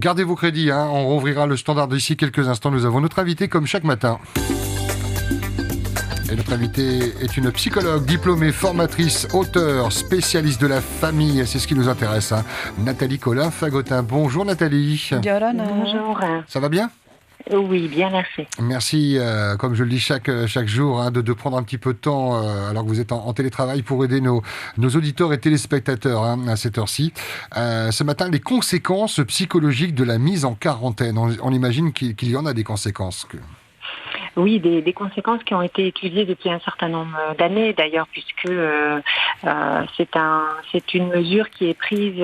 Gardez vos crédits, on rouvrira le standard d'ici quelques instants. Nous avons notre invité comme chaque matin. Et notre invitée est une psychologue, diplômée, formatrice, auteure, spécialiste de la famille. C'est ce qui nous intéresse. Nathalie Colin-Fagotin. Bonjour Nathalie. Bonjour. Ça va bien ? Oui, bien, merci. Merci, comme je le dis chaque jour, de prendre un petit peu de temps, alors que vous êtes en télétravail, pour aider nos auditeurs et téléspectateurs à cette heure-ci. Ce matin, les conséquences psychologiques de la mise en quarantaine. On imagine qu'il y en a des conséquences. Oui, des conséquences qui ont été étudiées depuis un certain nombre d'années d'ailleurs, puisque c'est une mesure qui est prise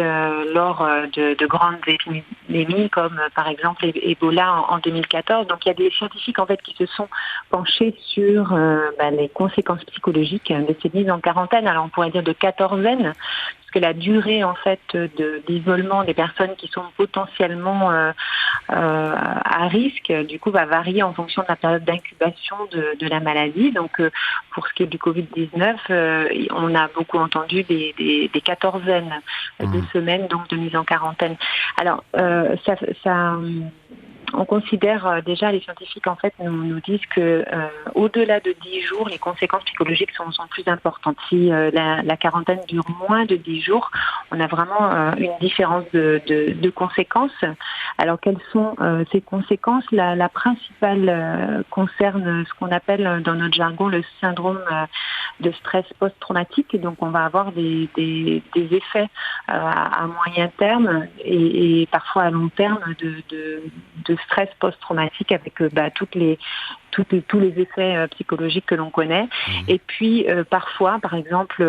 lors de grandes épidémies comme par exemple Ebola en 2014. Donc il y a des scientifiques en fait qui se sont penchés sur les conséquences psychologiques de cette mise en quarantaine. Alors on pourrait dire de quatorzaine, parce que la durée en fait d'isolement des personnes qui sont potentiellement à risque, du coup, va varier en fonction de la période d'incubation de la maladie. Donc, pour ce qui est du Covid-19, on a beaucoup entendu des quatorzaines de semaines donc de mise en quarantaine. Alors, on considère déjà, les scientifiques en fait nous disent que au-delà de 10 jours, les conséquences psychologiques sont plus importantes. Si la quarantaine dure moins de 10 jours, on a vraiment une différence de conséquences. Alors quelles sont ces conséquences ? La principale concerne ce qu'on appelle dans notre jargon le syndrome de stress post-traumatique. Donc on va avoir des effets à moyen terme et parfois à long terme de stress post-traumatique avec tous les effets psychologiques que l'on connaît. Et puis parfois, par exemple,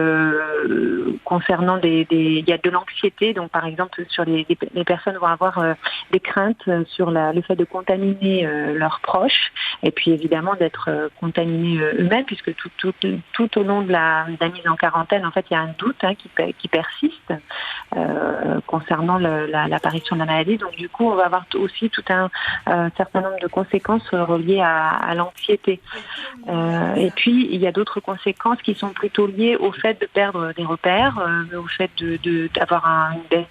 concernant il y a de l'anxiété. Donc par exemple, sur les personnes vont avoir des craintes sur le fait de contaminer leurs proches, et puis évidemment d'être contaminés eux-mêmes, puisque tout au long de la mise en quarantaine, en fait, il y a un doute qui persiste concernant l'apparition de la maladie. Donc du coup, on va avoir aussi tout un certain nombre de conséquences reliées à l'anxiété. Et puis, il y a d'autres conséquences qui sont plutôt liées au fait de perdre des repères, au fait d'avoir une baisse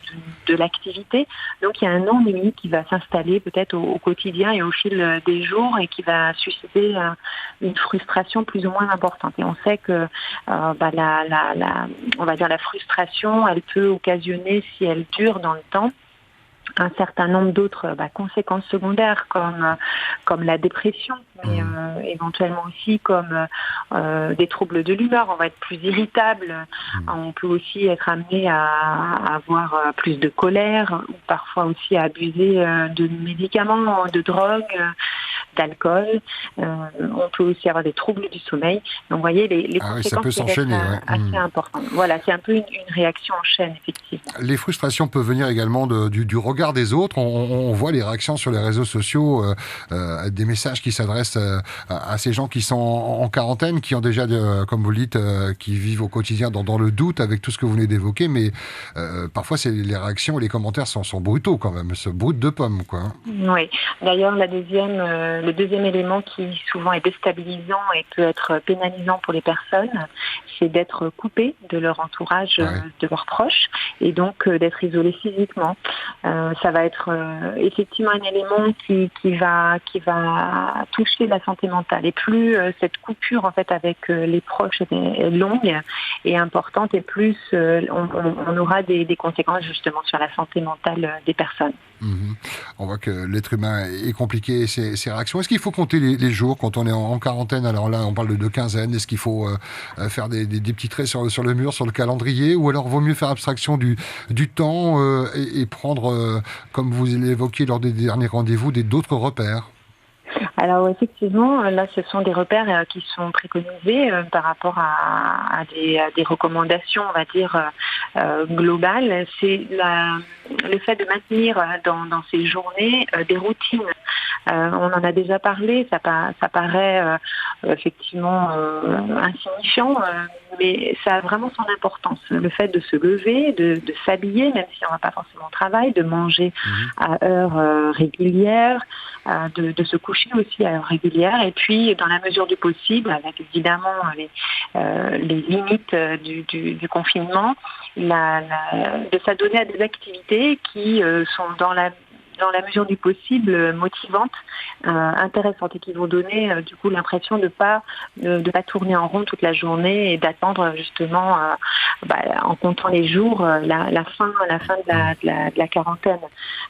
de l'activité. Donc, il y a un ennui qui va s'installer peut-être au quotidien et au fil des jours et qui va susciter une frustration plus ou moins importante. Et on sait que on va dire la frustration, elle peut occasionner, si elle dure dans le temps, un certain nombre d'autres conséquences secondaires comme la dépression, mais éventuellement aussi comme des troubles de l'humeur. On va être plus irritable, on peut aussi être amené à avoir plus de colère, ou parfois aussi à abuser de médicaments, de drogues, d'alcool. On peut aussi avoir des troubles du sommeil. Donc vous voyez, les conséquences peuvent être assez importantes. Voilà, c'est un peu une réaction en chaîne, effectivement. Les frustrations peuvent venir également du regard des autres. On voit les réactions sur les réseaux sociaux, des messages qui s'adressent à ces gens qui sont en quarantaine, qui ont déjà, comme vous le dites, qui vivent au quotidien dans le doute avec tout ce que vous venez d'évoquer, mais parfois les réactions et les commentaires sont brutaux quand même, se broutent de pommes, quoi. Oui, d'ailleurs le deuxième élément qui souvent est déstabilisant et peut être pénalisant pour les personnes, c'est d'être coupé de leur entourage, de leurs proches, et donc d'être isolé physiquement. Ça va être effectivement un élément qui va toucher la santé mentale. Et plus cette coupure en fait avec les proches est longue et importante, et plus on aura des conséquences justement sur la santé mentale des personnes. On voit que l'être humain est compliqué, ses réactions. Est-ce qu'il faut compter les jours quand on est en quarantaine ? Alors là, on parle de quinzaine. Est-ce qu'il faut faire des petits traits sur le mur, sur le calendrier ? Ou alors vaut mieux faire abstraction du temps et prendre, comme vous l'évoquiez lors des derniers rendez-vous, d'autres repères ? Alors effectivement, là, ce sont des repères qui sont préconisés par rapport à des recommandations, on va dire, globales. C'est le fait de maintenir dans ces journées des routines. On en a déjà parlé, ça paraît effectivement insignifiant, mais ça a vraiment son importance. Le fait de se lever, de s'habiller, même si on ne va pas forcément au travail, de manger à heure régulière, de se coucher aussi à heure régulière, et puis dans la mesure du possible, avec évidemment les limites du confinement, de s'adonner à des activités qui sont dans la mesure du possible, motivantes, intéressantes et qui vont donner du coup l'impression de pas tourner en rond toute la journée et d'attendre justement en comptant les jours la fin de la quarantaine.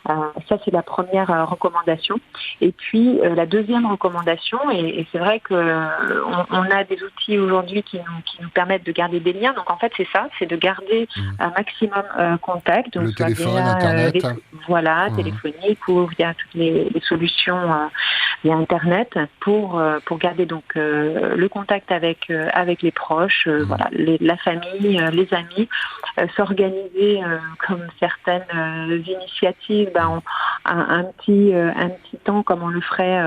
Ça c'est la première recommandation. Et puis la deuxième recommandation, et c'est vrai que on a des outils aujourd'hui qui nous permettent de garder des liens. Donc en fait c'est ça, c'est de garder un maximum contact. Donc le téléphone, Internet. Téléphonique ou via toutes les solutions via Internet pour garder donc le contact avec les proches, la famille, les amis, s'organiser comme certaines initiatives, un petit temps comme on le ferait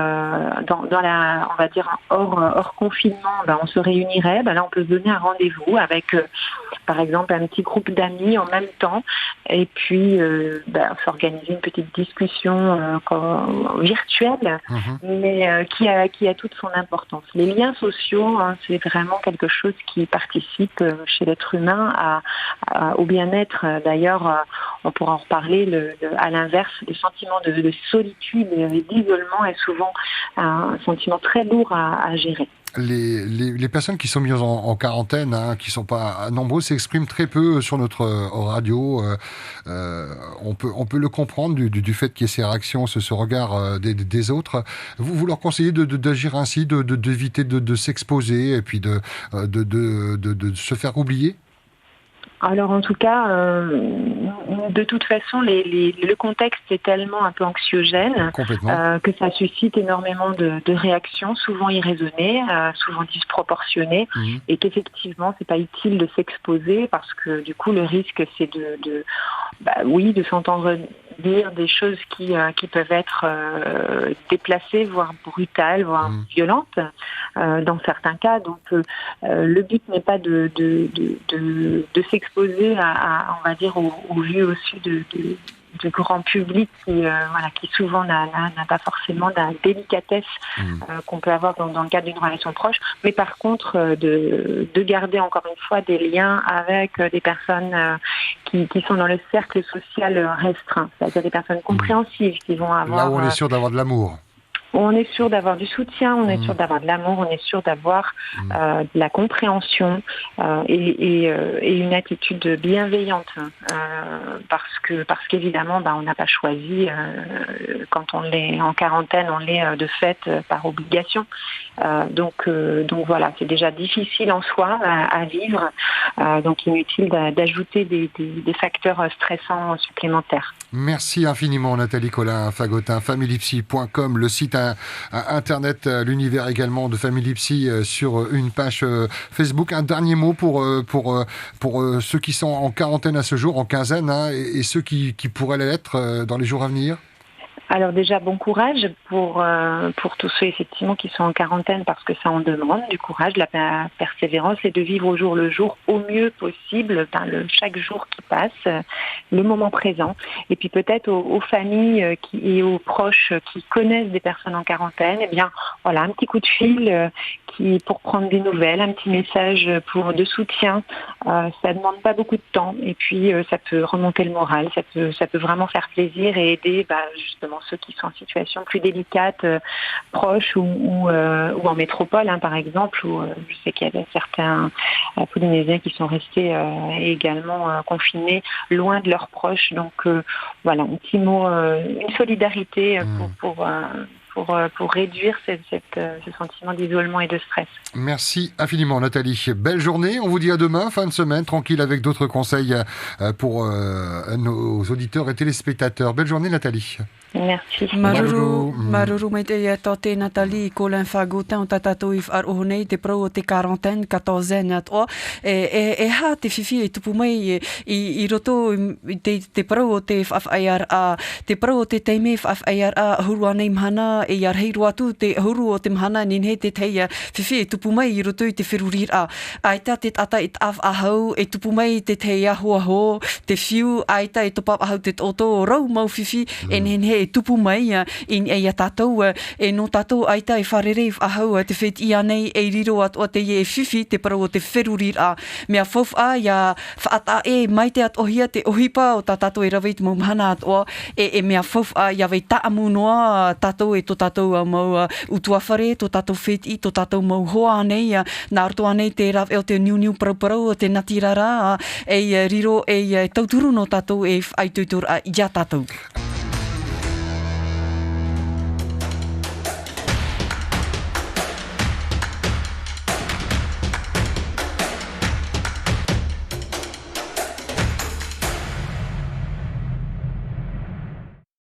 dans la, on va dire hors confinement, on se réunirait. Là, on peut se donner un rendez-vous avec, par exemple, un petit groupe d'amis en même temps, et puis s'organiser une petite discussion virtuelle, mais qui a toute son importance. Les liens sociaux, c'est vraiment quelque chose qui participe chez l'être humain au bien-être. D'ailleurs, on pourra en reparler. À l'inverse, le sentiment de solitude et d'isolement est souvent un sentiment très lourd à gérer. Les personnes qui sont mises en quarantaine, qui sont pas nombreuses, s'expriment très peu sur notre radio. On peut le comprendre du fait qu'il y ait ces réactions, ce regard des autres. Vous leur conseillez d'agir ainsi, d'éviter de s'exposer et puis de se faire oublier? Alors en tout cas, de toute façon, le contexte est tellement un peu anxiogène que ça suscite énormément de réactions, souvent irraisonnées, souvent disproportionnées, et qu'effectivement, c'est pas utile de s'exposer parce que du coup, le risque, c'est de s'entendre dire des choses qui peuvent être déplacées, voire brutales, voire violentes dans certains cas. Donc le but n'est pas de s'exposer à on va dire au vu au su du grand public qui souvent n'a pas forcément la délicatesse qu'on peut avoir dans le cadre d'une relation proche, mais par contre de garder encore une fois des liens avec des personnes qui sont dans le cercle social restreint, c'est-à-dire des personnes compréhensives qui vont avoir... Là où on est sûr d'avoir de l'amour. On est sûr d'avoir du soutien, on est sûr d'avoir de l'amour, on est sûr d'avoir de la compréhension et une attitude bienveillante parce qu'évidemment on n'a pas choisi quand on est en quarantaine, on l'est de fait par obligation. Donc voilà, c'est déjà difficile en soi à vivre, donc inutile d'ajouter des facteurs stressants supplémentaires. Merci infiniment Nathalie Collin-Fagotin, famillypsy.com, le site internet, l'univers également de Family Psy sur une page Facebook. Un dernier mot pour ceux qui sont en quarantaine à ce jour, en quinzaine, et ceux qui pourraient l'être dans les jours à venir. Alors déjà, bon courage pour tous ceux effectivement qui sont en quarantaine parce que ça en demande du courage, de la persévérance et de vivre au jour le jour au mieux possible, chaque jour qui passe, le moment présent. Et puis peut-être aux familles et aux proches qui connaissent des personnes en quarantaine, un petit coup de fil pour prendre des nouvelles, un petit message de soutien. Ça demande pas beaucoup de temps et puis ça peut remonter le moral, ça peut vraiment faire plaisir et aider justement ceux qui sont en situation plus délicate, proches ou en métropole, par exemple, où je sais qu'il y avait certains Polynésiens qui sont restés également confinés loin de leurs proches. Donc un petit mot, une solidarité pour réduire ce sentiment d'isolement et de stress. Merci infiniment Nathalie. Belle journée, on vous dit à demain, fin de semaine, tranquille avec d'autres conseils pour nos auditeurs et téléspectateurs. Belle journée Nathalie. Merci. Maruru mai te ia tote Nathalie Collin-Fagotin o tatatou I whaarohonei te prau o te quarantaine, 14 atoa. Ha te whiwhi tupu mai I roto te prau o te whawhaiara, te prau o te teime whawhaiara huru anei mhana I arheiru atu te huru o te mhana ninhe te teia whiwhi tupu mai I roto I te whirurira. Aita te tata I taf ahau tupu mai te teia hoa ho, te whiu, aita I topap ahau te toto o rau mau whiwhi, enhenhe e tupu mai in e tātou e no tātou aita e wharere ahau te whet ia nei e riro at o te e whiwhi te parau o te wherurira mea whauw ia whaata e mai te at ohia te ohipa o tātou e raweit mau mahana at o e mea whauw ia wei taamu noa tātou e tō tātou mau utuawhare, tō tātou whet i, tō tātou mau hoa nei nā rotoa nei te raw o te niu parau o te natirara e riro e tauturu no tātou e ai tuitur ia tātou.